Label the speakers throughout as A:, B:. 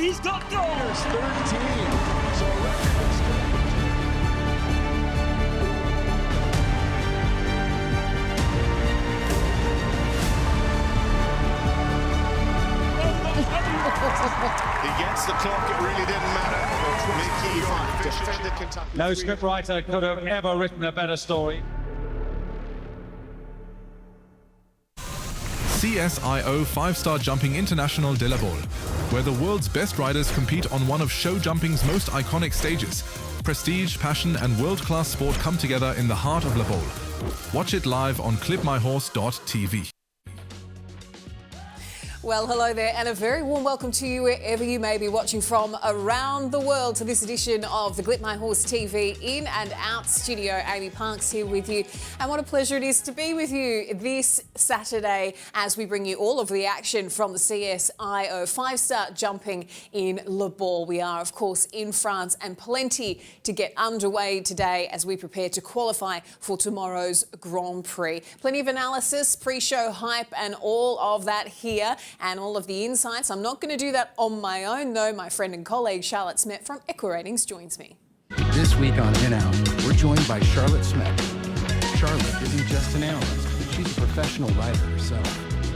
A: he's got gold.
B: There's 13.
C: Against the clock, it really didn't matter. Mickey York defended Kentucky.
A: No scriptwriter could have ever written a better story.
D: CSIO 5-Star Jumping International de la Baule, where the world's best riders compete on one of show jumping's most iconic stages. Prestige, passion and world-class sport come together in the heart of La Baule. Watch it live on clipmyhorse.tv.
E: Well, hello there and a very warm welcome to you wherever you may be watching from around the world to this edition of the Clip My Horse TV in and out studio. Amy Parks here with you, and what a pleasure it is to be with you this Saturday as we bring you all of the action from the CSIO 5-Star Jumping in Le Baule. We are, of course, in France, and plenty to get underway today as we prepare to qualify for tomorrow's Grand Prix. Plenty of analysis, pre-show hype and all of that here, and all of the insights. I'm not going to do that on my own, though. My friend and colleague Charlotte Smet from Equestrian joins me.
F: This week on In Out, we're joined by Charlotte Smet. Charlotte isn't just an analyst, but she's a professional rider herself.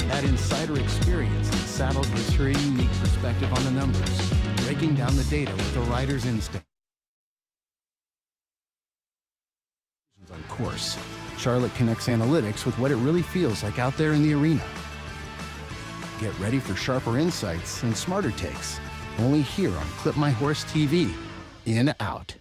F: That insider experience in the saddle gives her a unique perspective on the numbers, breaking down the data with a rider's instinct. On course, Charlotte connects analytics with what it really feels like out there in the arena. Get ready for sharper insights and smarter takes, only here on Clip My Horse TV, In Out.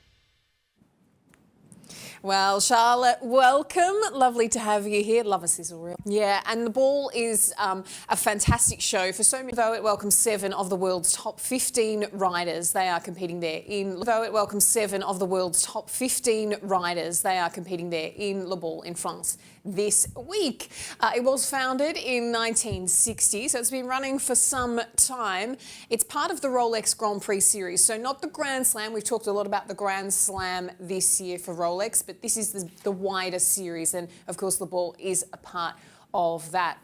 E: Well, Charlotte, welcome. Lovely to have you here. Love a sizzle reel. Yeah, and the Baul is a fantastic show for so many. Though it welcomes 7 of the world's top 15 riders. They are competing there in. Though it welcomes 7 of the world's top 15 riders. They are competing there in Le Baule in France this week. It was founded in 1960, so it's been running for some time. It's part of the Rolex Grand Prix series, so not the Grand Slam. We've talked a lot about the Grand Slam this year for Rolex, but this is the wider series, and of course the Baul is a part of that.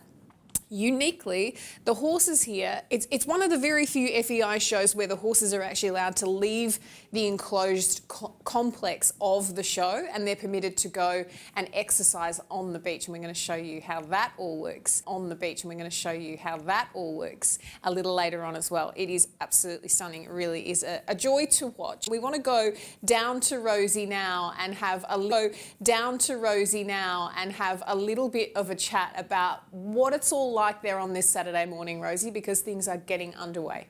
E: Uniquely, the horses here, it's one of the very few FEI shows where the horses are actually allowed to leave the enclosed complex of the show, and they're permitted to go and exercise on the beach. And we're going to show you how that all works on the beach. And we're going to show you how that all works a little later on as well. It is absolutely stunning. It really is a joy to watch. We want to go down to Rosie now and have a little bit of a chat about what it's all like there on this Saturday morning, Rosie, because things are getting underway.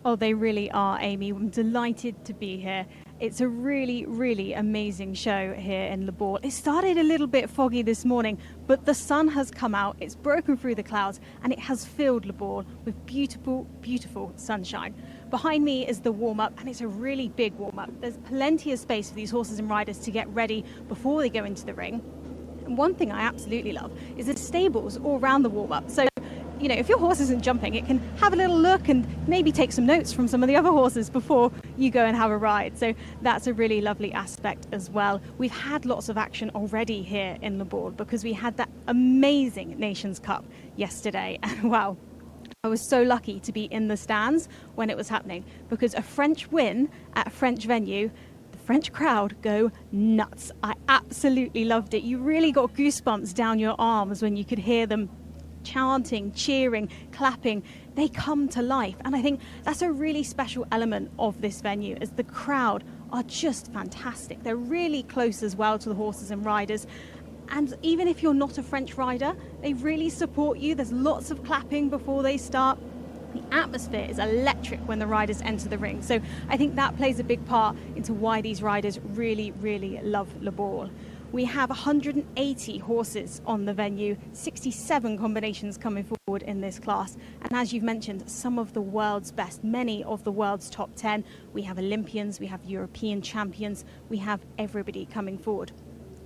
G: Oh, they really are, Amy. I'm delighted to be here. It's a really, really amazing show here in Le Baule. It started a little bit foggy this morning, but the sun has come out, it's broken through the clouds, and it has filled Le Baule with beautiful, beautiful sunshine. Behind me is the warm-up, and it's a really big warm-up. There's plenty of space for these horses and riders to get ready before they go into the ring. And one thing I absolutely love is the stables all around the warm-up. So, you know, if your horse isn't jumping, it can have a little look and maybe take some notes from some of the other horses before you go and have a ride. So that's a really lovely aspect as well. We've had lots of action already here in Le Baule because we had that amazing Nations Cup yesterday. And wow, I was so lucky to be in the stands when it was happening, because a French win at a French venue, French crowd go nuts. I absolutely loved it. You really got goosebumps down your arms when you could hear them chanting, cheering, clapping. They come to life. And I think that's a really special element of this venue, as the crowd are just fantastic. They're really close as well to the horses and riders. And even if you're not a French rider, they really support you. There's lots of clapping before they start. The atmosphere is electric when the riders enter the ring. So I think that plays a big part into why these riders really, really love Le Baule. We have 180 horses on the venue, 67 combinations coming forward in this class. And as you've mentioned, some of the world's best, many of the world's top 10. We have Olympians, we have European champions, we have everybody coming forward.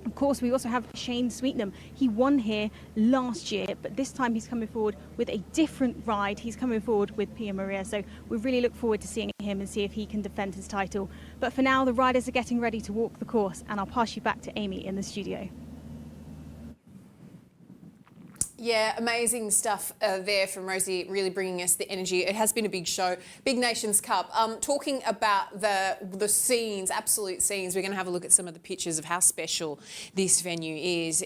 G: Of course, we also have Shane Sweetnam. He won here last year, but this time he's coming forward with a different ride. He's coming forward with Pia Maria, so we really look forward to seeing him and see if he can defend his title. But for now, the riders are getting ready to walk the course, and I'll pass you back to Amy in the studio.
E: Yeah, amazing stuff there from Rosie, really bringing us the energy. It has been a big show, big Nations Cup. Talking about the scenes, absolute scenes, we're going to have a look at some of the pictures of how special this venue is.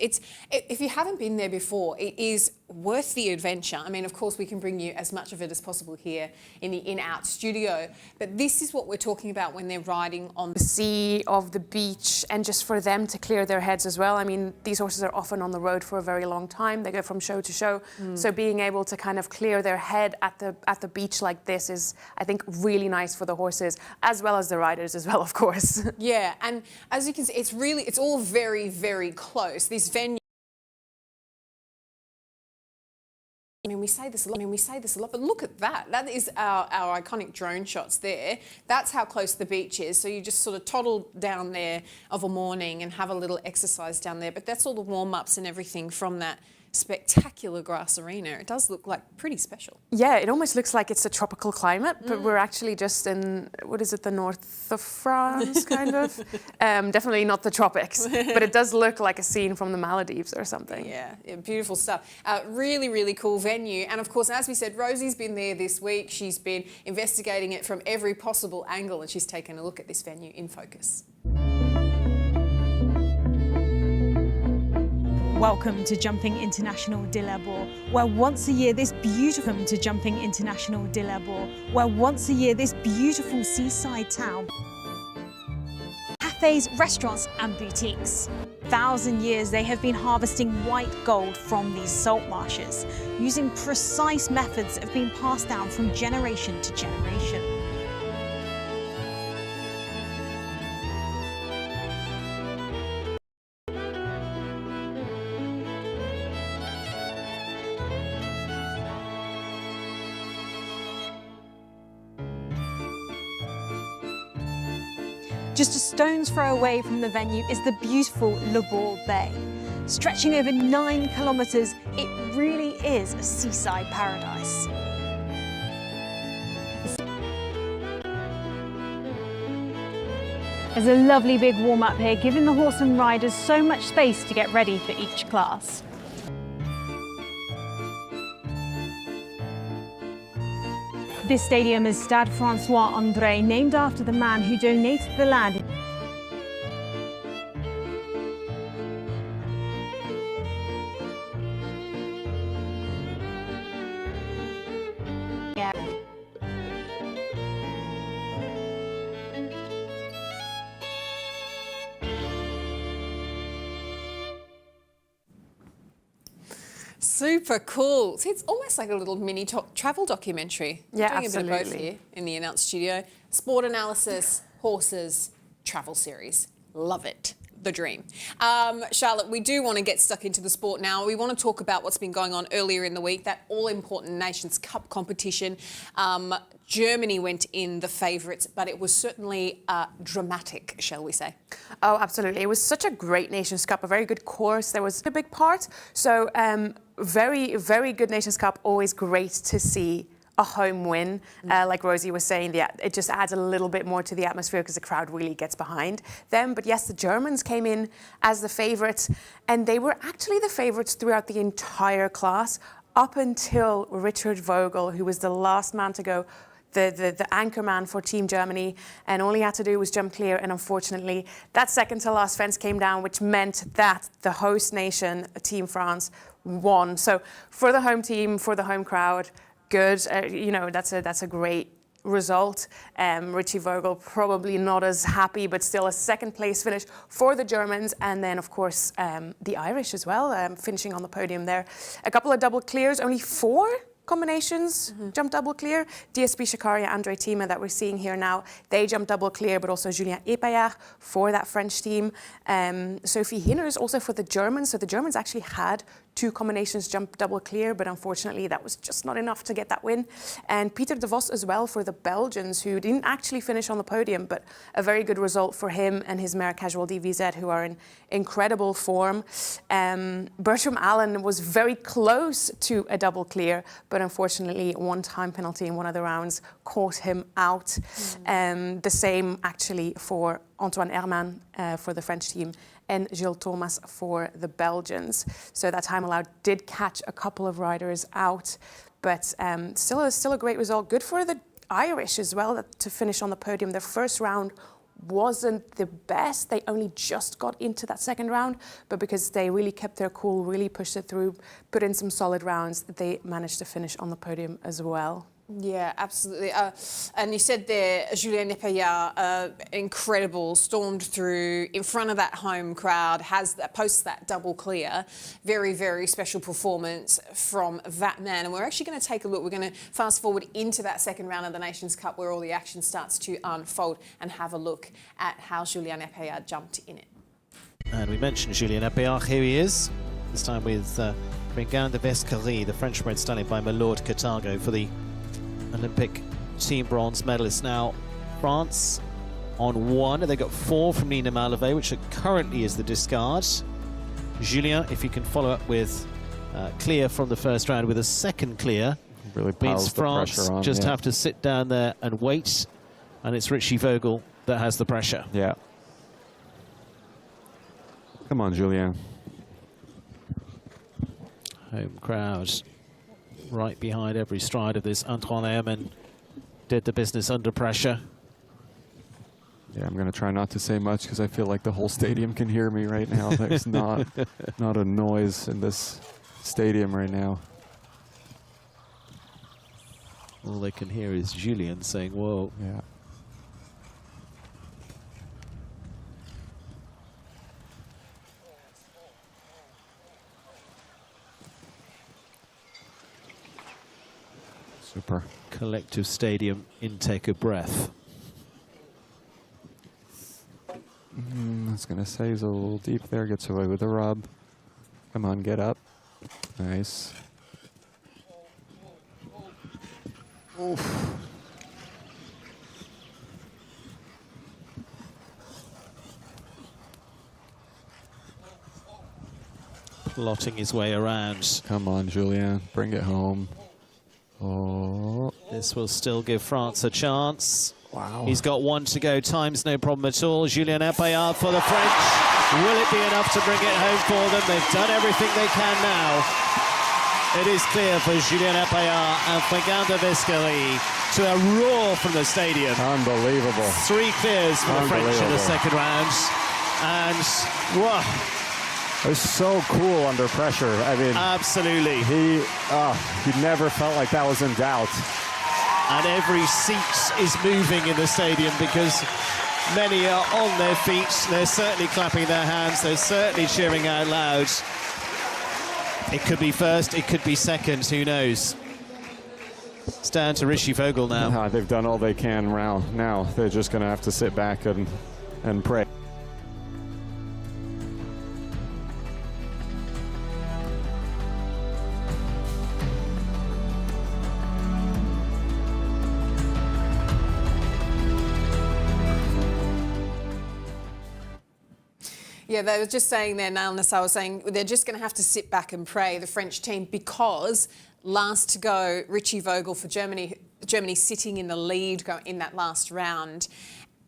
E: If you haven't been there before, it is worth the adventure. I mean, of course, we can bring you as much of it as possible here in the in-out studio, but this is what we're talking about when they're riding on the sea, of the beach, and just for them to clear their heads as well. I mean, these horses are often on the road for a very long time. They go from show to show. So being able to kind of clear their head at the beach like this is, I think, really nice for the horses as well as the riders as well, of course. Yeah, and as you can see, it's all very, very close. This venue, I mean, we say this a lot, but look at that. That is our iconic drone shots there. That's how close the beach is. So you just sort of toddle down there of a morning and have a little exercise down there. But that's all the warm-ups and everything from that spectacular grass arena. It does look like pretty special. Yeah, it almost looks like it's a tropical climate, but we're actually just in, what is it, the north of France, kind of? Definitely not the tropics, but it does look like a scene from the Maldives or something. Yeah, beautiful stuff. Really, really cool venue. And of course, as we said, Rosie's been there this week. She's been investigating it from every possible angle, and she's taken a look at this venue in focus.
G: Welcome to Jumping International de la Baule, where once a year this beautiful seaside town, cafes, restaurants and boutiques. 1,000 years they have been harvesting white gold from these salt marshes, using precise methods that have been passed down from generation to generation. Just a stone's throw away from the venue is the beautiful Le Baule Bay. Stretching over 9 kilometres, it really is a seaside paradise. There's a lovely big warm-up here, giving the horse and riders so much space to get ready for each class. This stadium is Stade François André, named after the man who donated the land.
E: Super cool. See, it's almost like a little mini travel documentary.
B: Yeah,
E: doing
B: absolutely.
E: a bit of both here in the in-out studio. Sport analysis, horses, travel series. Love it. The dream. Charlotte, we do want to get stuck into the sport now. We want to talk about what's been going on earlier in the week, that all-important Nations Cup competition. Germany went in the favourites, but it was certainly dramatic, shall we say?
B: Oh, absolutely. It was such a great Nations Cup, a very good course. There was a big part. So very, very good Nations Cup. Always great to see a home win. Like Rosie was saying, yeah, it just adds a little bit more to the atmosphere because the crowd really gets behind them. But yes, the Germans came in as the favourites, and they were actually the favourites throughout the entire class up until Richard Vogel, who was the last man to go, the anchor man for Team Germany, and all he had to do was jump clear. And unfortunately, that second to last fence came down, which meant that the host nation, Team France, won. So for the home team, for the home crowd, good. You know, that's a great result. Richie Vogel probably not as happy, but still a second place finish for the Germans. And then, of course, the Irish as well, finishing on the podium there. A couple of double clears, only 4 combinations jump double clear. DSP Shakaria, Andre Thiem that we're seeing here now, they jump double clear, but also Julien Epaillard for that French team. Sophie Hinners also for the Germans. So the Germans actually had 2 combinations jump double clear, but unfortunately that was just not enough to get that win. And Pieter de Vos as well for the Belgians, who didn't actually finish on the podium, but a very good result for him and his mare Casual DVZ, who are in incredible form. Bertram Allen was very close to a double clear, but unfortunately one time penalty in one of the rounds caught him out. The same actually for Antoine Herman for the French team and Gilles Thomas for the Belgians. So that time allowed did catch a couple of riders out, but still a great result. Good for the Irish as well to finish on the podium. Their first round wasn't the best. They only just got into that second round, but because they really kept their cool, really pushed it through, put in some solid rounds, they managed to finish on the podium as well.
E: Yeah, absolutely. And you said there, Julien Nepomuk, incredible, stormed through in front of that home crowd, posts that double clear. Very, very special performance from that man. And we're actually going to take a look. We're going to fast forward into that second round of the Nations Cup where all the action starts to unfold and have a look at how Julien Nepomuk jumped in it.
H: And we mentioned Julien Nepomuk. Here he is, this time with Regan de Vescarie, the French bred stallion by Milord Carthago for the Olympic team bronze medalist. Now, France on 1. They got 4 from Nina Malave, which currently is the discard. Julien, if you can follow up with clear from the first round with a second clear,
I: really
H: means France
I: on,
H: just have to sit down there and wait. And it's Richie Vogel that has the pressure.
I: Yeah. Come on, Julien.
H: Home crowd right behind every stride of this. Antoine Herman did the business under pressure.
I: Yeah, I'm going to try not to say much because I feel like the whole stadium can hear me right now. There's not a noise in this stadium right now.
H: All they can hear is Julien saying, whoa.
I: Yeah. Super.
H: Collective stadium intake of breath.
I: I was going to say he's a little deep there. Gets away with a rub. Come on, get up. Nice. Oof.
H: Plotting his way around.
I: Come on, Julien. Bring it home. Oh.
H: This will still give France a chance.
I: Wow.
H: He's got 1 to go. Time's no problem at all. Julien Nepomuk for the French. Will it be enough to bring it home for them? They've done everything they can now. It is clear for Julien Nepomuk and Regan de Vescarie to a roar from the stadium.
I: Unbelievable.
H: 3 clears for the French in the second round. And, whoa.
I: It was so cool under pressure. I mean,
H: absolutely.
I: He never felt like that was in doubt.
H: And every seat is moving in the stadium because many are on their feet. They're certainly clapping their hands. They're certainly cheering out loud. It could be first, it could be second, who knows? It's down to Richie Vogel now.
I: They've done all they can now. They're just going to have to sit back and pray.
E: Yeah, they were just saying there, Nail Nassar was saying they're just going to have to sit back and pray, the French team, because last to go, Richie Vogel for Germany sitting in the lead in that last round.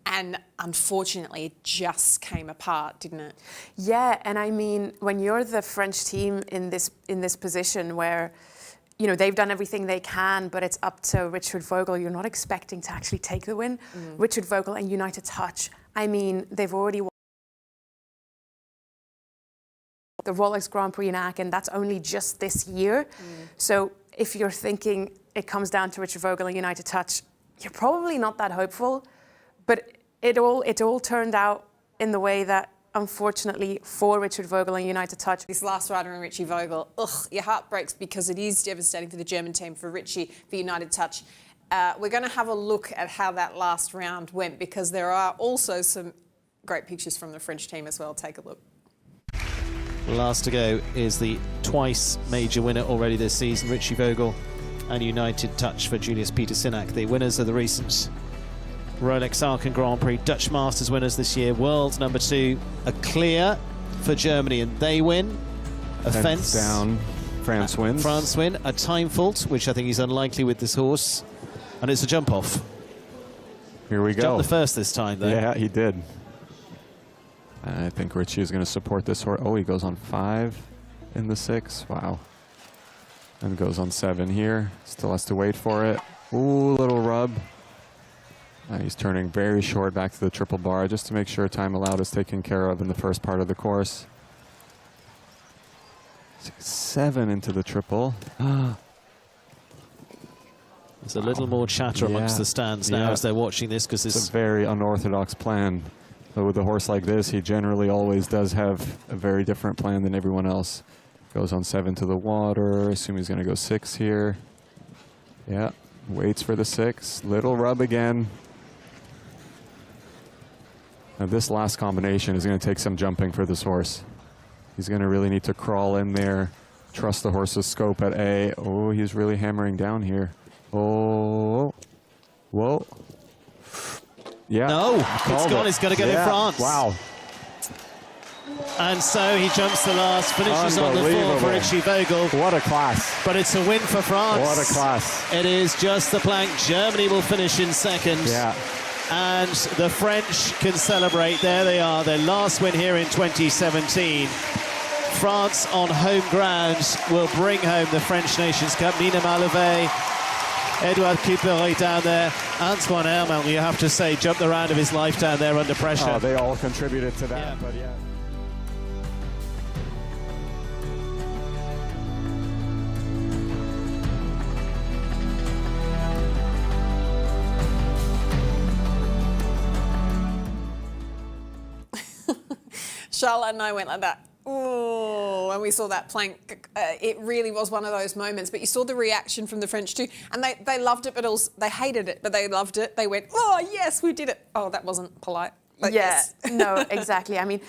E: And unfortunately, it just came apart, didn't it?
B: Yeah, and I mean, when you're the French team in this position where, you know, they've done everything they can, but it's up to Richard Vogel, you're not expecting to actually take the win. Richard Vogel and United Touch, I mean, they've already won the Rolex Grand Prix in Aachen, that's only just this year. So if you're thinking it comes down to Richard Vogel and United Touch, you're probably not that hopeful. But it all turned out in the way that, unfortunately, for Richard Vogel and United Touch.
E: This last rider in Richie Vogel, your heart breaks because it is devastating for the German team, for Richie, for United Touch. We're going to have a look at how that last round went because there are also some great pictures from the French team as well. Take a look.
H: Last to go is the twice major winner already this season, Richie Vogel, and United Touch for Julius Peter Sinak, the winners of the recent Rolex Aachen Grand Prix, Dutch Masters winners this year, world number 2, a clear for Germany, and they win. A fence
I: down, France wins.
H: France win, a time fault, which I think is unlikely with this horse, and it's a jump off.
I: Here we go.
H: Jumped the first this time, though.
I: Yeah, he did. I think Richie is going to support this horse. Oh, he goes on 5 in the 6. Wow. And goes on 7 here. Still has to wait for it. Ooh, little rub. He's turning very short back to the triple bar just to make sure time allowed is taken care of in the first part of the course. 7 into the triple.
H: There's a little more chatter amongst the stands now as they're watching this, because
I: it's a very unorthodox plan. But with a horse like this, he generally always does have a very different plan than everyone else. Goes on 7 to the water. Assume he's going to go 6 here. Yeah, waits for the 6. Little rub again. Now this last combination is going to take some jumping for this horse. He's going to really need to crawl in there, trust the horse's scope at A. Oh, he's really hammering down here. Oh, whoa. Yeah.
H: No, it's gone. It's got to go to France.
I: Wow.
H: And so he jumps the last, finishes on the 4 for Richie Vogel.
I: What a class.
H: But it's a win for France.
I: What a class.
H: It is just the plank. Germany will finish in second.
I: Yeah.
H: And the French can celebrate. There they are, their last win here in 2017. France on home ground will bring home the French Nations Cup. Nina Malové, Edouard Couperet down there. Antoine Hermel, you have to say, jumped the round of his life down there under pressure.
I: Oh, they all contributed to that, but yeah.
E: Charlotte and I went like that. Oh, and we saw that plank. It really was one of those moments. But you saw the reaction from the French too. And they loved it, but also they hated it, but they loved it. They went, oh, yes, we did it. Oh, that wasn't polite. But
B: yeah,
E: yes.
B: No, exactly. I mean,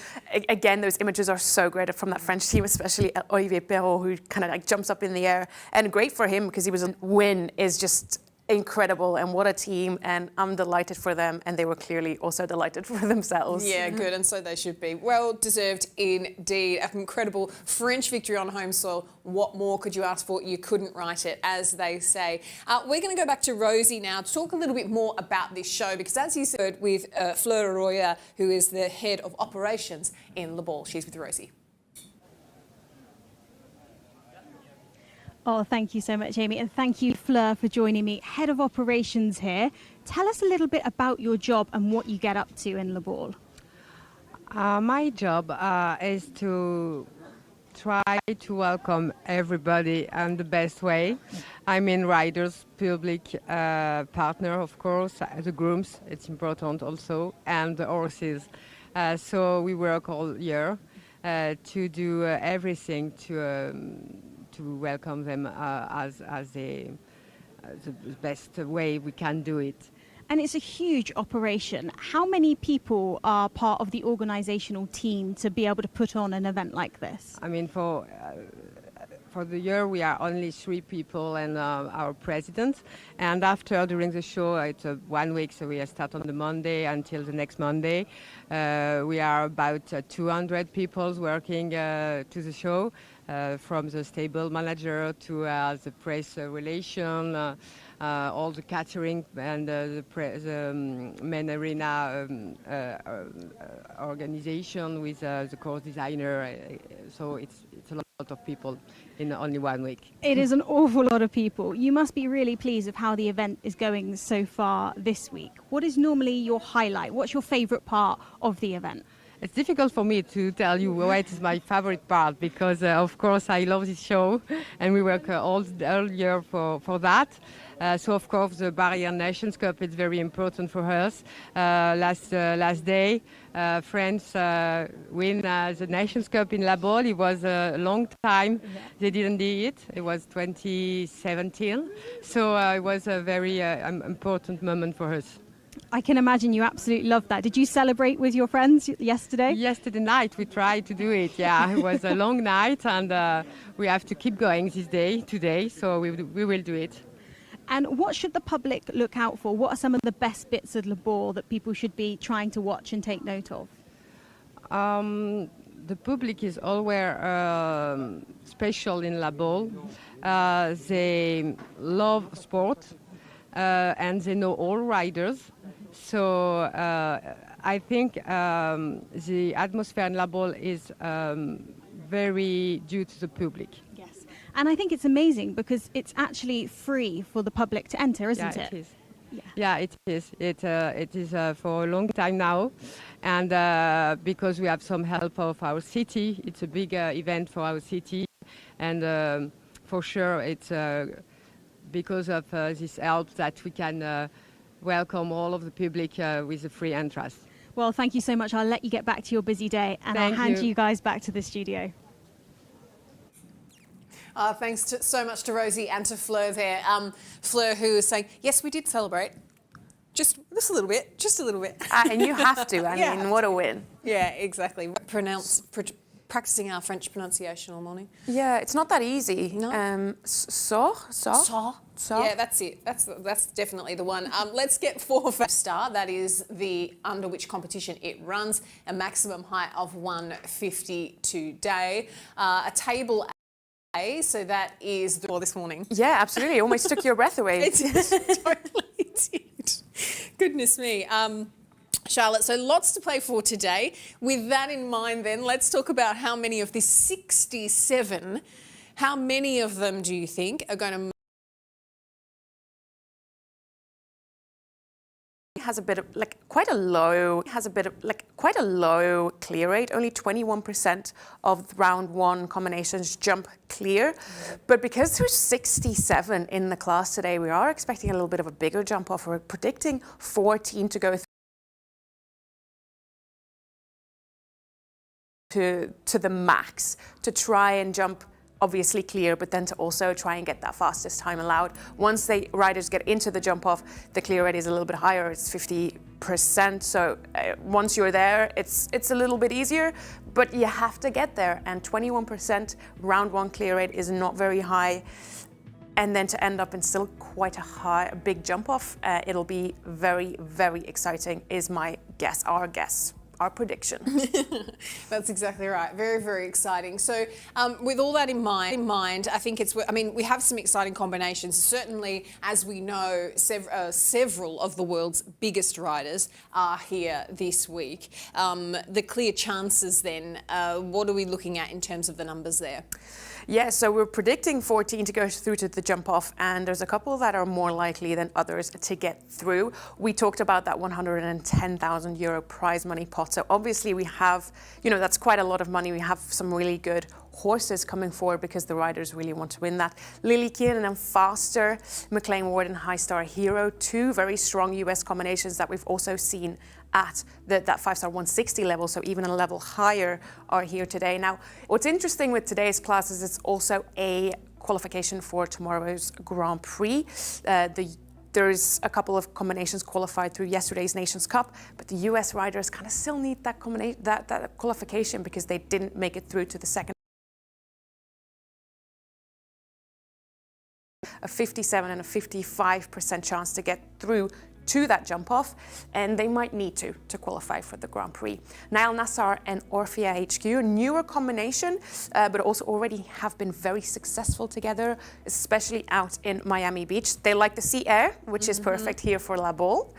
B: again, those images are so great from that French team, especially Olivier Perrault, who kind of like jumps up in the air. And great for him because he was a win is just incredible, and what a team, and I'm delighted for them, and they were clearly also delighted for themselves.
E: Yeah, good, and so they should be. Well deserved indeed. An incredible French victory on home soil. What more could you ask for? You couldn't write it, as they say. We're going to go back to Rosie now to talk a little bit more about this show, because as you said, with Fleur Arroyo, who is the head of operations in Le Baule. She's with Rosie.
G: Oh, thank you so much, Amy. And thank you, Fleur, for joining me, Head of Operations here. Tell us a little bit about your job and what you get up to in Le Baule.
J: My job is to try to welcome everybody in the best way. I mean, riders, public partner, of course, the grooms, it's important also, and the horses. So we work all year to do everything to welcome them as the best way we can do it.
G: And it's a huge operation. How many people are part of the organizational team to be able to put on an event like this?
J: I mean, for the year we are only 3 people and our president. And after, during the show, it's 1 week, so we start on the Monday until the next Monday. We are about 200 people working to the show. From the stable manager to the press relation, all the catering and the main arena organization with the course designer. So it's a lot of people in only 1 week.
G: It is an awful lot of people. You must be really pleased with how the event is going so far this week. What is normally your highlight? What's your favorite part of the event?
J: It's difficult for me to tell you what is my favorite part because, of course, I love this show and we work all year for that. So, of course, the Barrier Nations Cup is very important for us. Last day, France win the Nations Cup in La Baule. It was a long time. They didn't do it. It was 2017. So it was a very important moment for us.
G: I can imagine you absolutely loved that. Did you celebrate with your friends yesterday?
J: Yesterday night we tried to do it, yeah. It was a long night and we have to keep going today, so we will do it.
G: And what should the public look out for? What are some of the best bits of Le Baule that people should be trying to watch and take note of?
J: The public is always special in La Baule. They love sport and they know all riders. So I think the atmosphere in La Baule is very due to the public.
G: Yes. And I think it's amazing because it's actually free for the public to enter, isn't it?
J: It is. Yeah, it is. It is for a long time now, and because we have some help of our city, it's a big event for our city, and for sure it's because of this help that we can welcome all of the public with a free entrance.
G: Well, thank you so much. I'll let you get back to your busy day, and I'll hand you guys back to the studio.
E: Thanks so much to Rosie and to Fleur there. Fleur, who is saying, yes, we did celebrate. Just a little bit, just a little bit.
B: And you have to. I mean, what a win.
E: Yeah, exactly. Practicing our French pronunciation all morning.
B: Yeah, it's not that easy.
E: No.
B: Saur.
E: Yeah, that's it. That's definitely the one. Let's get for star. That is the under which competition it runs. A maximum height of 150 today. A table. So that is this morning.
B: Yeah, absolutely. Almost took your breath away.
E: It totally did. Goodness me. Charlotte, so lots to play for today. With that in mind then, let's talk about how many of the 67, how many of them do you think are going to
B: has a bit of quite a low clear rate. Only 21% of round one combinations jump clear. But because there's 67 in the class today, we are expecting a little bit of a bigger jump off. We're predicting 14 to go to the max to try and jump obviously clear, but then to also try and get that fastest time allowed. Once the riders get into the jump off, the clear rate is a little bit higher. It's 50%. So once you're there, it's a little bit easier, but you have to get there. And 21% round one clear rate is not very high. And then to end up in still quite a big jump off, it'll be very, very exciting is my guess, our prediction.
E: That's exactly right. Very, very exciting. So with all that in mind, I think we have some exciting combinations. Certainly, as we know, several of the world's biggest riders are here this week. The clear chances then, what are we looking at in terms of the numbers there?
B: Yeah, so we're predicting 14 to go through to the jump off, and there's a couple that are more likely than others to get through. We talked about that €110,000 prize money pot. So obviously we have, that's quite a lot of money. We have some really good horses coming forward because the riders really want to win that. Lily Kiernan and Faster, McLean Ward and High Star Hero, two very strong US combinations that we've also seen at that 5-star 160 level, so even a level higher, are here today. Now, what's interesting with today's class is it's also a qualification for tomorrow's Grand Prix. There's a couple of combinations qualified through yesterday's Nations Cup, but the US riders kind of still need that qualification because they didn't make it through to the second. A 57 and a 55% chance to get through to that jump off, and they might need to qualify for the Grand Prix. Niall Nassar and Orphea HQ, a newer combination, but also already have been very successful together, especially out in Miami Beach. They like the sea air, which is perfect here for La Baule.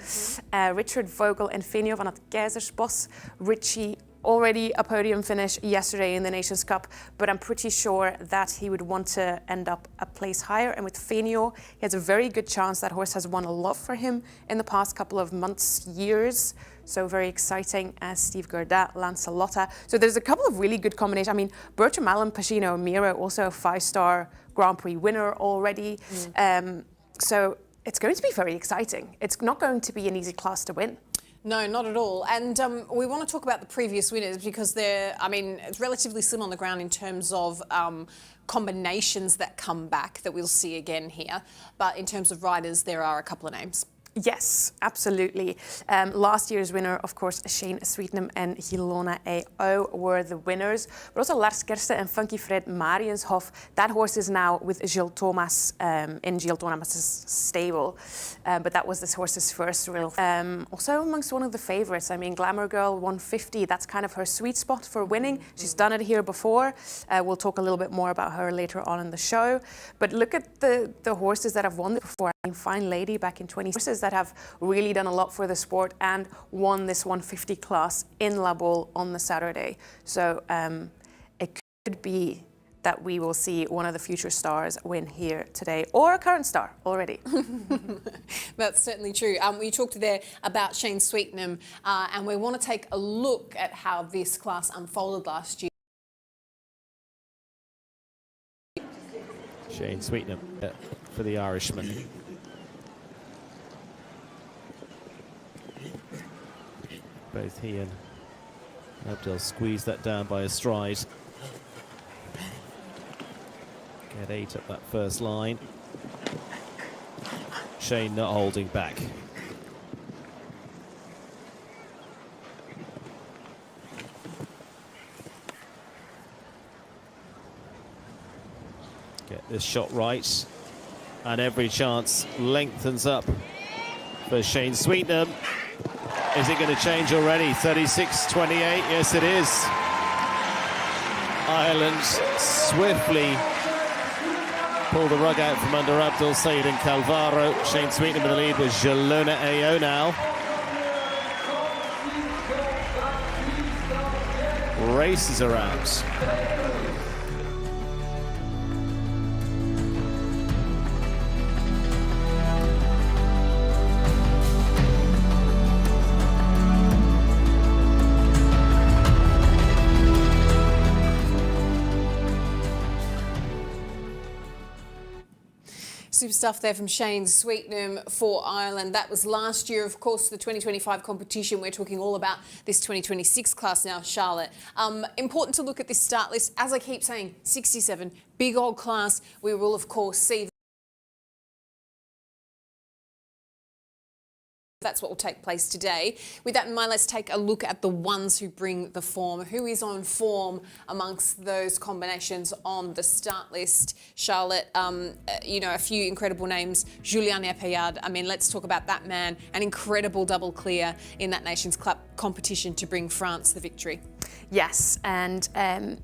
B: Richard Vogel and Finio van het Keizersbos. Richie already a podium finish yesterday in the Nations Cup, but I'm pretty sure that he would want to end up a place higher. And with Finio, he has a very good chance. That horse has won a lot for him in the past couple of months, years. So very exciting. Steve Gurdat, Lancelotta. So there's a couple of really good combinations. I mean, Bertram Allen, Pacino, Miro, also a 5-star Grand Prix winner already. So it's going to be very exciting. It's not going to be an easy class to win.
E: No, not at all. And we want to talk about the previous winners because it's relatively slim on the ground in terms of combinations that come back that we'll see again here. But in terms of riders, there are a couple of names.
B: Yes, absolutely. Last year's winner, of course, Shane Sweetenham and Hilona A.O. were the winners. But also Lars Kersten and Funky Fred Marienshof. That horse is now with Gilles Thomas in Gilles Thomas's stable. But that was this horse's first real. Also amongst one of the favourites. I mean, Glamour Girl 150, that's kind of her sweet spot for winning. She's done it here before. We'll talk a little bit more about her later on in the show. But look at the horses that have won before. I mean, Fine Lady back in 20 horses that have really done a lot for the sport and won this 150 class in La Baule on the Saturday. So it could be that we will see one of the future stars win here today, or a current star already.
E: That's certainly true. We talked there about Shane Sweetnam, and we want to take a look at how this class unfolded last year.
H: Shane Sweetnam for the Irishman. Both he and Abdel squeeze that down by a stride. Get 8 up that first line. Shane not holding back. Get this shot right, and every chance lengthens up for Shane Sweetnam. Is it going to change already? 36-28, yes it is. Ireland swiftly pull the rug out from under Abdul Said and Calvaro. Shane Sweetnam in the lead with Jalona Ayo now. Races around.
E: Super stuff there from Shane Sweetnam for Ireland. That was last year, of course, the 2025 competition. We're talking all about this 2026 class now, Charlotte. Important to look at this start list. As I keep saying, 67, big old class. We will, of course, see. That's what will take place today. With that in mind, let's take a look at the ones who bring the form. Who is on form amongst those combinations on the start list? Charlotte, you know, a few incredible names. Julien Epayard, I mean, let's talk about that man. An incredible double clear in that Nations Cup competition to bring France the victory.
B: Yes, and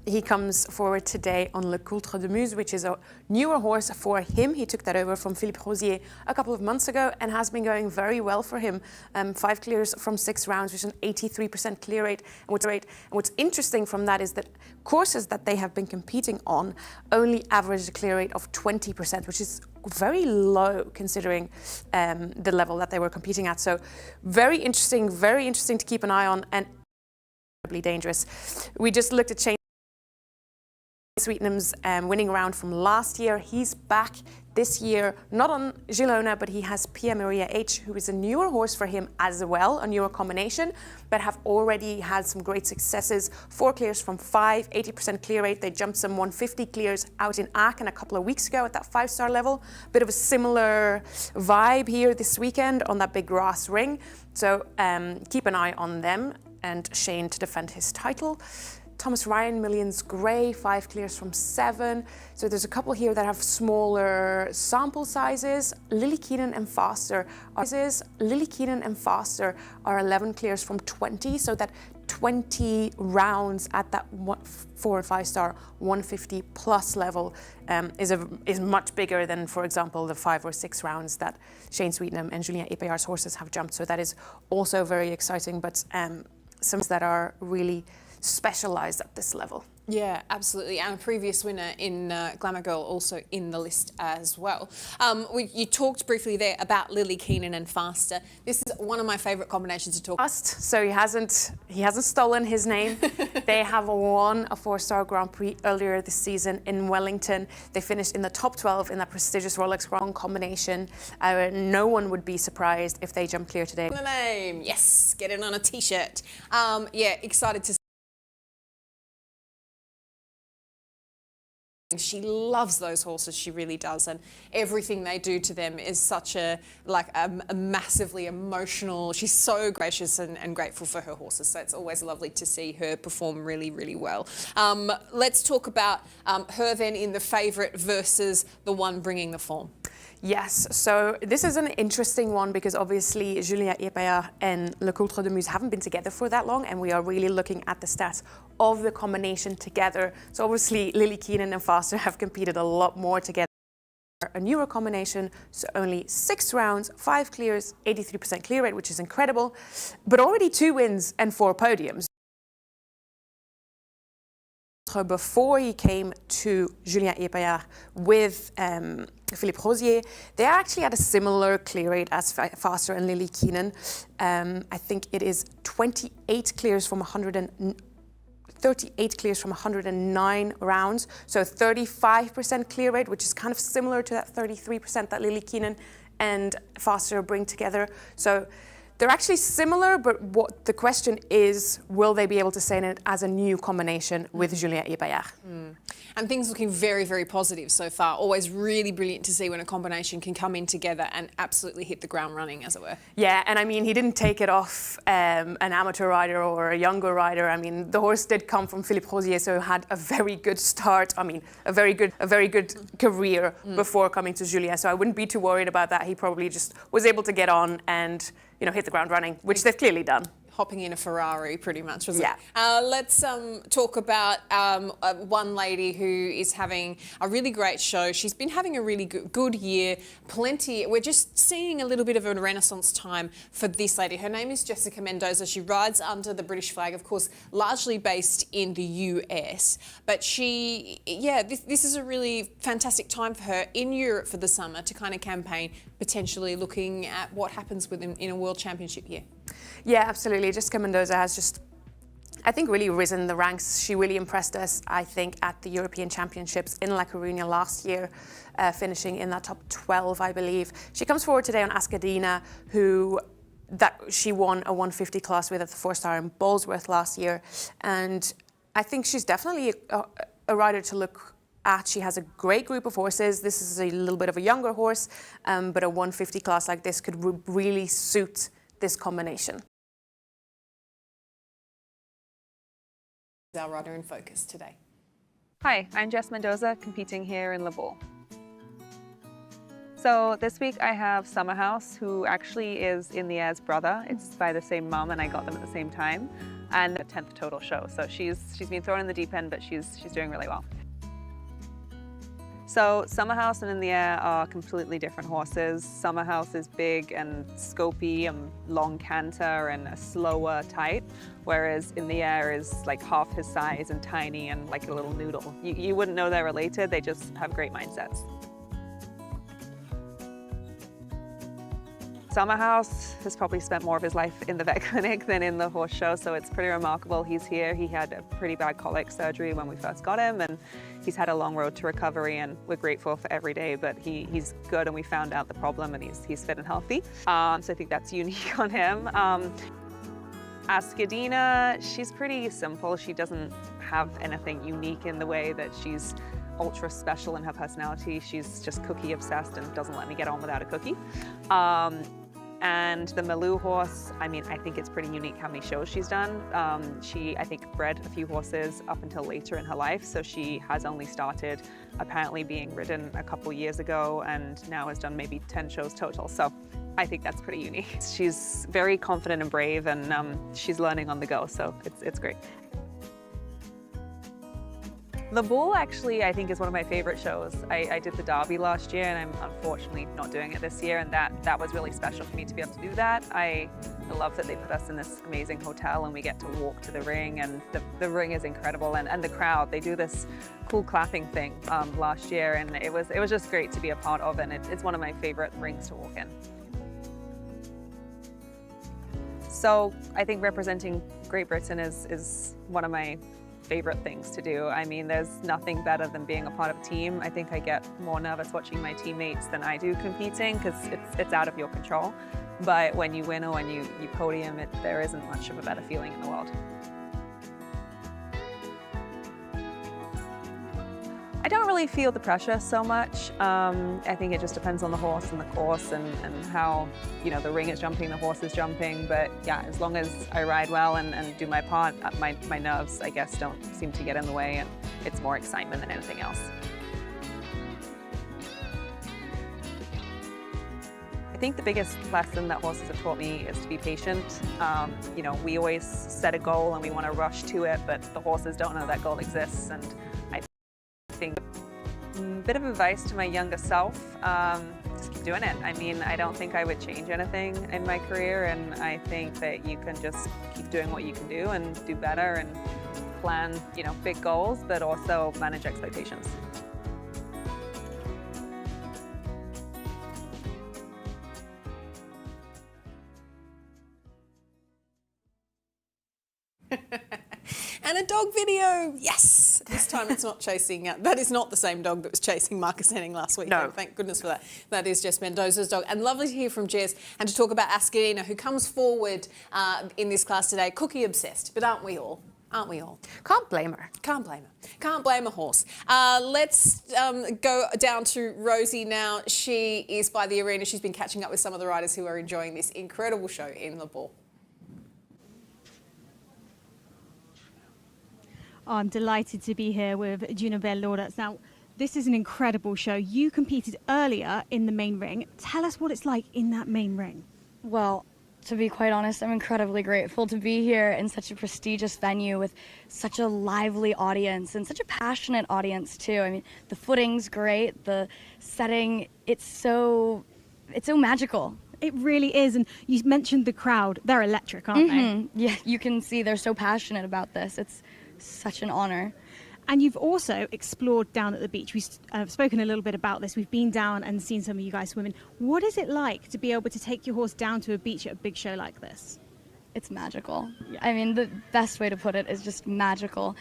B: he comes forward today on Le Coultre de Muse, which is a newer horse for him. He took that over from Philippe Rosier a couple of months ago and has been going very well for him. 5 clears from 6 rounds, which is an 83% clear rate. And what's interesting from that is that courses that they have been competing on only average a clear rate of 20%, which is very low considering the level that they were competing at. So very interesting to keep an eye on, and dangerous. We just looked at Shane Sweetnam's winning round from last year. He's back this year, not on Girona, but he has Pia Maria H, who is a newer horse for him as well, a newer combination, but have already had some great successes. 4 clears from 5, 80% clear rate. They jumped some 150 clears out in Aachen a couple of weeks ago at that 5-star level. Bit of a similar vibe here this weekend on that big grass ring. So keep an eye on them and Shane to defend his title. Thomas Ryan, Millions Grey, 5 clears from 7. So there's a couple here that have smaller sample sizes. Lily Keenan and Foster are 11 clears from 20. So that 20 rounds at that 4 or 5 star 150 plus level is much bigger than, for example, the 5 or 6 rounds that Shane Sweetnam and Julien Epayard's horses have jumped. So that is also very exciting, but some that are really specialized at this level.
E: Yeah, absolutely. And a previous winner in Glamour Girl also in the list as well. You talked briefly there about Lily Keenan and Faster. This is one of my favourite combinations to talk.
B: So he hasn't stolen his name. They have won a 4-star Grand Prix earlier this season in Wellington. They finished in the top 12 in that prestigious Rolex Grand combination. No one would be surprised if they jump clear today.
E: The name, yes, get it on a t-shirt. Yeah, excited to. She loves those horses, she really does, and everything they do to them is such a massively emotional. She's so gracious and grateful for her horses, so it's always lovely to see her perform really, really well. Let's talk about her then in the favourite versus the one bringing the form.
B: Yes, so this is an interesting one because obviously Julien Epayard and Le Coultre de Muse haven't been together for that long, and we are really looking at the stats of the combination together. So obviously Lily Keenan and Foster have competed a lot more together. A newer combination, so only 6 rounds, 5 clears, 83% clear rate, which is incredible, but already 2 wins and 4 podiums. Before he came to Julien Epaillard with Philippe Rosier, they actually had a similar clear rate as Faster and Lily Keenan. I think it is 38 clears from 38 clears from 109 rounds, so 35% clear rate, which is kind of similar to that 33% that Lily Keenan and Faster bring together. So they're actually similar, but what the question is, will they be able to say it as a new combination with Julien Epaillard?
E: And things looking very, very positive so far. Always really brilliant to see when a combination can come in together and absolutely hit the ground running, as it were.
B: Yeah, and I mean, he didn't take it off an amateur rider or a younger rider. I mean, the horse did come from Philippe Rosier, so had a very good start. I mean, a very good career before coming to Julien. So I wouldn't be too worried about that. He probably just was able to get on and, you know, hit the ground running, which they've clearly done.
E: Hopping in a Ferrari, pretty much, wasn't
B: Yeah.
E: it? Let's talk about one lady who is having a really great show. She's been having a really good year. We're just seeing a little bit of a renaissance time for this lady. Her name is Jessica Mendoza. She rides under the British flag, of course, largely based in the US. But this is a really fantastic time for her in Europe for the summer to kind of campaign, potentially looking at what happens with them in a World Championship year.
B: Yeah, absolutely. Jessica Mendoza has just, I think, really risen the ranks. She really impressed us, I think, at the European Championships in La Coruña last year, finishing in that top 12, I believe. She comes forward today on Ascadina, she won a 150 class with at the 4-star in Ballsworth last year. And I think she's definitely a rider to look at. She has a great group of horses. This is a little bit of a younger horse, but a 150 class like this could really suit this combination.
E: Our rider in focus today.
K: Hi, I'm Jess Mendoza, competing here in Baule. So this week I have Summerhouse, who actually is in the air's brother. It's by the same mum, and I got them at the same time. And the 10th total show. So she's been thrown in the deep end, but she's doing really well. So Summerhouse and In the Air are completely different horses. Summerhouse is big and scopy and long canter and a slower type, whereas In the Air is like half his size and tiny and like a little noodle. You wouldn't know they're related, they just have great mindsets. Summerhouse has probably spent more of his life in the vet clinic than in the horse show, so it's pretty remarkable he's here. He had a pretty bad colic surgery when we first got him, and he's had a long road to recovery, and we're grateful for every day, but he's good, and we found out the problem, and he's fit and healthy. So I think that's unique on him. Ascadina, she's pretty simple. She doesn't have anything unique in the way that she's ultra special in her personality. She's just cookie obsessed and doesn't let me get on without a cookie. And the Malou horse, I mean, I think it's pretty unique how many shows she's done. She, I think, bred a few horses up until later in her life, so she has only started apparently being ridden a couple years ago and now has done maybe 10 shows total. So I think that's pretty unique. She's very confident and brave, and she's learning on the go, so it's great. The Baule actually, I think, is one of my favorite shows. I did the Derby last year, and I'm unfortunately not doing it this year, and that was really special for me to be able to do that. I love that they put us in this amazing hotel and we get to walk to the ring, and the ring is incredible, and the crowd, they do this cool clapping thing last year, and it was just great to be a part of, and it's one of my favorite rings to walk in. So I think representing Great Britain is one of my favorite things to do. I mean, there's nothing better than being a part of a team. I think I get more nervous watching my teammates than I do competing, because it's out of your control. But when you win or when you podium, there isn't much of a better feeling in the world. I don't really feel the pressure so much. I think it just depends on the horse and the course and how, you know, the ring is jumping, the horse is jumping. But yeah, as long as I ride well and do my part, my nerves, I guess, don't seem to get in the way, and it's more excitement than anything else. I think the biggest lesson that horses have taught me is to be patient. You know, we always set a goal and we want to rush to it, but the horses don't know that goal exists, and I think Bit of advice to my younger self, just keep doing it. I mean, I don't think I would change anything in my career, and I think that you can just keep doing what you can do and do better and plan, you know, big goals, but also manage expectations.
E: And a dog video, yes! This time it's not chasing, that is not the same dog that was chasing Marcus Henning last week.
B: No.
E: Thank goodness for that. That is Jess Mendoza's dog. And lovely to hear from Jess and to talk about Ascarina, who comes forward in this class today, cookie obsessed, but aren't we all? Aren't we all?
B: Can't blame her.
E: Can't blame her. Can't blame a horse. Let's go down to Rosie now. She is by the arena. She's been catching up with some of the riders who are enjoying this incredible show in the Baul.
G: Oh, I'm delighted to be here with Gina Bell-Lauderdale. Now, this is an incredible show. You competed earlier in the main ring. Tell us what it's like in that main ring.
L: Well, to be quite honest, I'm incredibly grateful to be here in such a prestigious venue with such a lively audience and such a passionate audience too. I mean, the footing's great, the setting, it's so magical.
G: It really is. And you mentioned the crowd. They're electric, aren't they?
L: Yeah, you can see they're so passionate about this. It's such an honor.
G: And you've also explored down at the beach. We've spoken a little bit about this. We've been down and seen some of you guys swimming. What is it like to be able to take your horse down to a beach at a big show like this?
L: It's magical. Yeah. I mean, the best way to put it is just magical.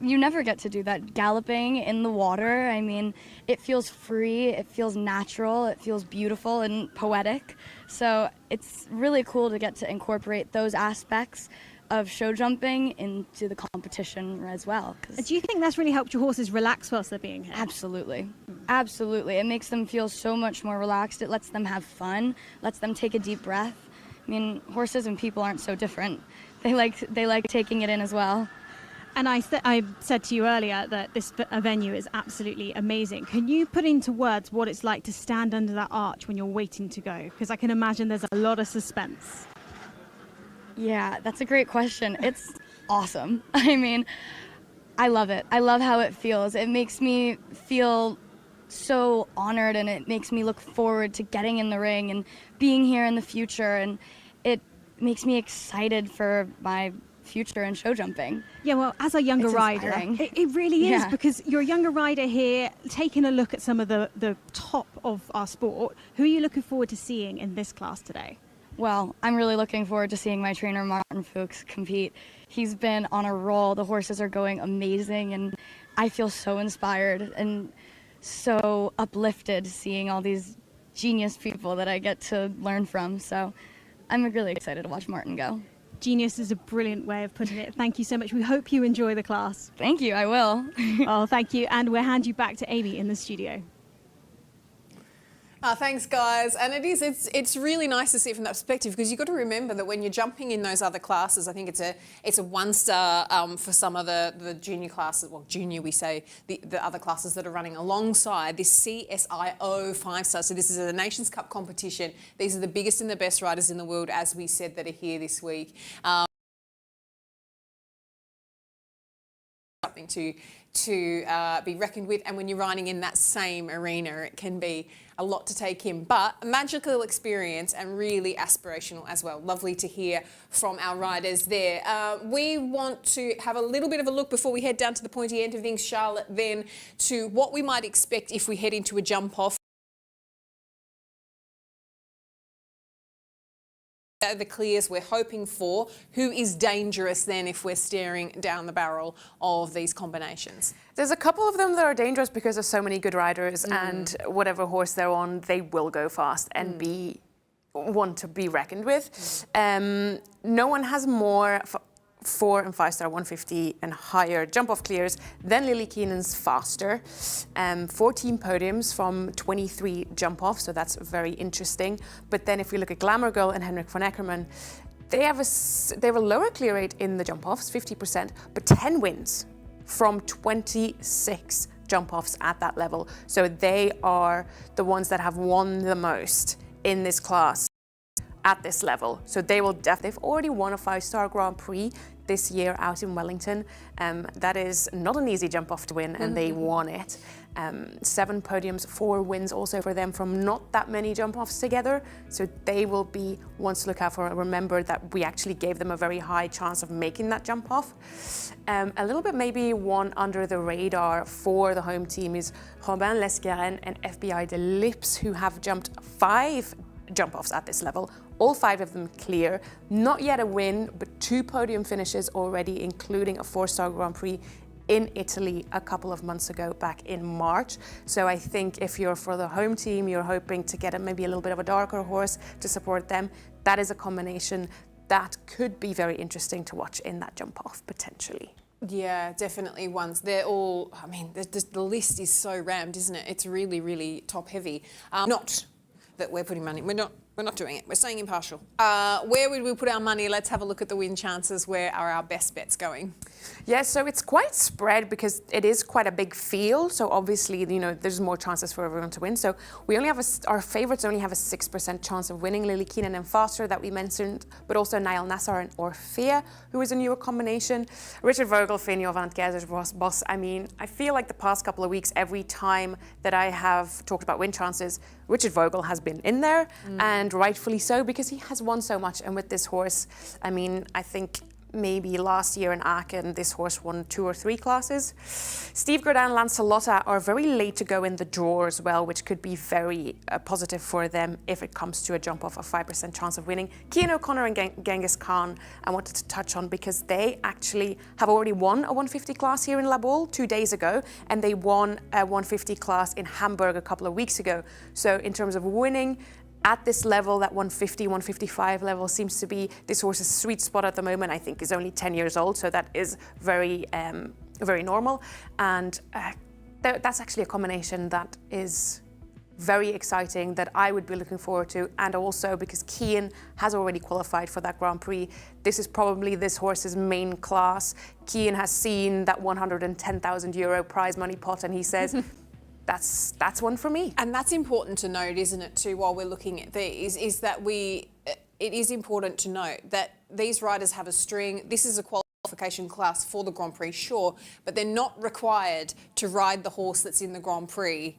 L: You never get to do that galloping in the water. I mean, it feels free, it feels natural, it feels beautiful and poetic. So it's really cool to get to incorporate those aspects of show jumping into the competition as well.
G: Do you think that's really helped your horses relax whilst they're being here?
L: Absolutely. Absolutely. It makes them feel so much more relaxed. It lets them have fun, lets them take a deep breath. I mean, horses and people aren't so different. They like taking it in as well.
G: And I said to you earlier that this venue is absolutely amazing. Can you put into words what it's like to stand under that arch when you're waiting to go? Because I can imagine there's a lot of suspense.
L: Yeah, that's a great question. It's awesome. I mean, I love it. I love how it feels. It makes me feel so honored, and it makes me look forward to getting in the ring and being here in the future, and it makes me excited for my future in show jumping.
G: Yeah, well, as a younger rider, it really is, because you're a younger rider here, taking a look at some of the top of our sport. Who are you looking forward to seeing in this class today?
L: Well, I'm really looking forward to seeing my trainer Martin Fuchs compete. He's been on a roll. The horses are going amazing, and I feel so inspired and so uplifted seeing all these genius people that I get to learn from. So I'm really excited to watch Martin go.
G: Genius is a brilliant way of putting it. Thank you so much. We hope you enjoy the class.
L: Thank you, I will.
G: Oh, thank you. And we'll hand you back to Amy in the studio.
E: Thanks, guys. And it's really nice to see it from that perspective, because you've got to remember that when you're jumping in those other classes, I think it's a 1-star for some of the junior classes. Well, junior, we say the other classes that are running alongside this CSIO 5-star. So this is a Nations Cup competition. These are the biggest and the best riders in the world, as we said, that are here this week. Something to be reckoned with, and when you're riding in that same arena, it can be a lot to take in, but a magical experience and really aspirational as well. Lovely to hear from our riders there. We want to have a little bit of a look before we head down to the pointy end of things, Charlotte, then to what we might expect if we head into a jump off. The clears we're hoping for. Who is dangerous then if we're staring down the barrel of these combinations?
B: There's a couple of them that are dangerous because there's so many good riders, and whatever horse they're on, they will go fast and be one to be reckoned with. No one has more 4- and 5-star 150 and higher jump-off clears than Lily Keenan's faster. 14 podiums from 23 jump-offs, so that's very interesting. But then if we look at Glamour Girl and Henrik von Eckermann, they have a lower clear rate in the jump-offs, 50%, but 10 wins from 26 jump-offs at that level. So they are the ones that have won the most in this class at this level. So they will they've already won a 5-star Grand Prix this year out in Wellington. That is not an easy jump off to win, and they won it. 7 podiums, 4 wins also for them from not that many jump-offs together. So they will be ones to look out for. Remember that we actually gave them a very high chance of making that jump-off. A little bit maybe one under the radar for the home team is Robin Lescaren and FBI de Lips, who have jumped 5 jump-offs at this level. All 5 of them clear. Not yet a win, but 2 podium finishes already, including a 4-star Grand Prix in Italy a couple of months ago, back in March. So I think if you're for the home team, you're hoping to get maybe a little bit of a darker horse to support them. That is a combination that could be very interesting to watch in that jump-off, potentially.
E: Yeah, definitely ones. They're all, I mean, the list is so rammed, isn't it? It's really, really top-heavy. Not that we're putting money, we're not doing it. We're staying impartial. Where would we put our money? Let's have a look at the win chances. Where are our best bets going?
B: Yeah, so it's quite spread because it is quite a big field. So obviously, you know, there's more chances for everyone to win. So we only have our favourites only have a 6% chance of winning. Lily Keenan and Foster that we mentioned, but also Niall Nassar and Orphea, who is a newer combination. Richard Vogel, Finio van Keizer's boss. I mean, I feel like the past couple of weeks, every time that I have talked about win chances, Richard Vogel has been in there, and rightfully so, because he has won so much. And with this horse, I mean, I think maybe last year in Aachen, this horse won 2 or 3 classes. Steve Gordon and Lancelotta are very late to go in the draw as well, which could be very positive for them if it comes to a jump off a 5% chance of winning. Cian O'Connor and Genghis Khan I wanted to touch on because they actually have already won a 150 class here in La Baule 2 days ago, and they won a 150 class in Hamburg a couple of weeks ago. So in terms of winning, at this level, that 150, 155 level seems to be this horse's sweet spot at the moment. I think is only 10 years old, so that is very, very normal. And that's actually a combination that is very exciting that I would be looking forward to. And also because Cian has already qualified for that Grand Prix. This is probably this horse's main class. Cian has seen that 110,000 euro prize money pot, and he says, That's one for me.
E: And that's important to note, isn't it, too, while we're looking at these, is that it is important to note that these riders have a string. This is a qualification class for the Grand Prix, sure, but they're not required to ride the horse that's in the Grand Prix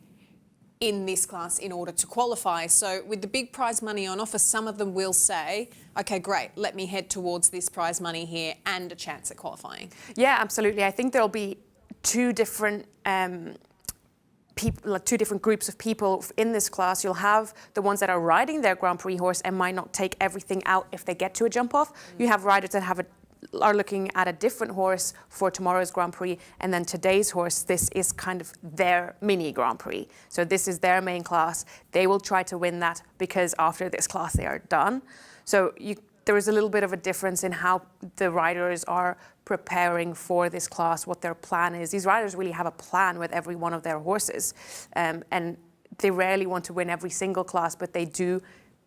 E: in this class in order to qualify. So with the big prize money on offer, some of them will say, okay, great, let me head towards this prize money here and a chance at qualifying.
B: Yeah, absolutely. I think there'll be 2 different two different groups of people in this class. You'll have the ones that are riding their Grand Prix horse and might not take everything out if they get to a jump off. You have riders that are looking at a different horse for tomorrow's Grand Prix, and then today's horse, this is kind of their mini Grand Prix. So this is their main class. They will try to win that because after this class they are done. So there is a little bit of a difference in how the riders are preparing for this class, what their plan is. These riders really have a plan with every one of their horses, and they rarely want to win every single class, but they do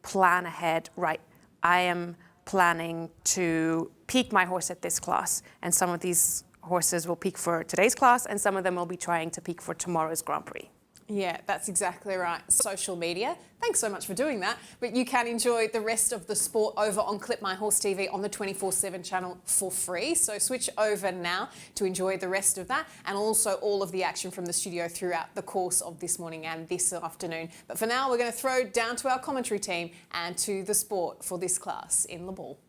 B: plan ahead. Right, I am planning to peak my horse at this class, and some of these horses will peak for today's class, and some of them will be trying to peak for tomorrow's Grand Prix.
E: Yeah, that's exactly right. Social media. Thanks so much for doing that. But you can enjoy the rest of the sport over on Clip My Horse TV on the 24/7 channel for free. So switch over now to enjoy the rest of that, and also all of the action from the studio throughout the course of this morning and this afternoon. But for now, we're going to throw down to our commentary team and to the sport for this class in La Baule.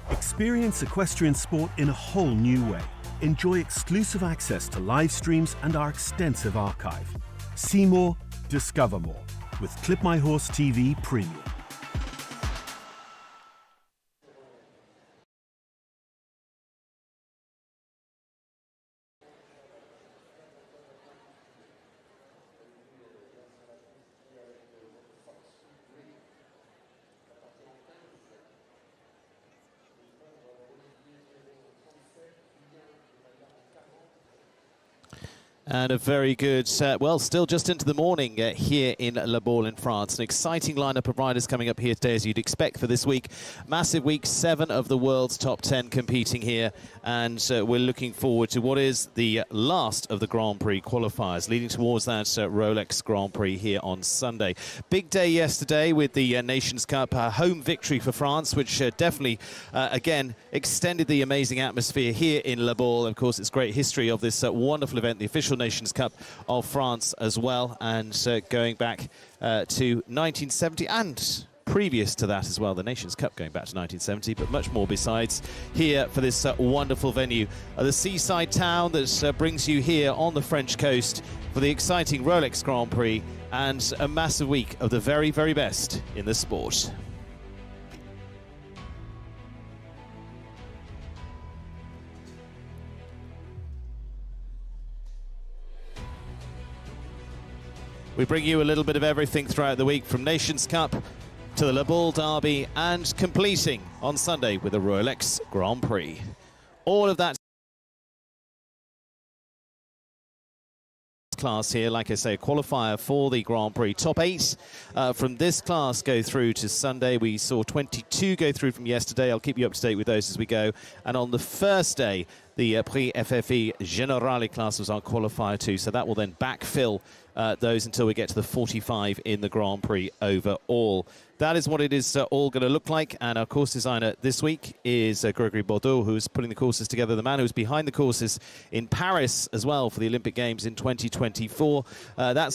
M: Experience equestrian sport in a whole new way. Enjoy exclusive access to live streams and our extensive archive. See more, discover more with Clip My Horse TV Premium.
H: And a very good, well, still just into the morning here in La Baule in France. An exciting lineup of riders coming up here today, as you'd expect for this week. Massive week, 7 of the world's top 10 competing here. And we're looking forward to what is the last of the Grand Prix qualifiers, leading towards that Rolex Grand Prix here on Sunday. Big day yesterday with the Nations Cup, home victory for France, which definitely, again, extended the amazing atmosphere here in La Baule. Of course, it's great history of this wonderful event, the official Nations Cup of France as well, and going back to 1970 and previous to that as well, the Nations Cup going back to 1970, but much more besides, here for this wonderful venue, the seaside town that brings you here on the French coast for the exciting Rolex Grand Prix and a massive week of the very, very best in the sport. We bring you a little bit of everything throughout the week, from Nations Cup to the Baule Derby, and completing on Sunday with the Rolex Grand Prix. All of that class here, like I say, a qualifier for the Grand Prix. Top 8 from this class go through to Sunday. We saw 22 go through from yesterday. I'll keep you up to date with those as we go. And on the first day, the Prix FFE Generale class was our qualifier too, so that will then backfill those until we get to the 45 in the Grand Prix overall. That is what it is all going to look like, and our course designer this week is Gregory Bordeaux, who's putting the courses together, the man who's behind the courses in Paris as well for the Olympic Games in 2024. That's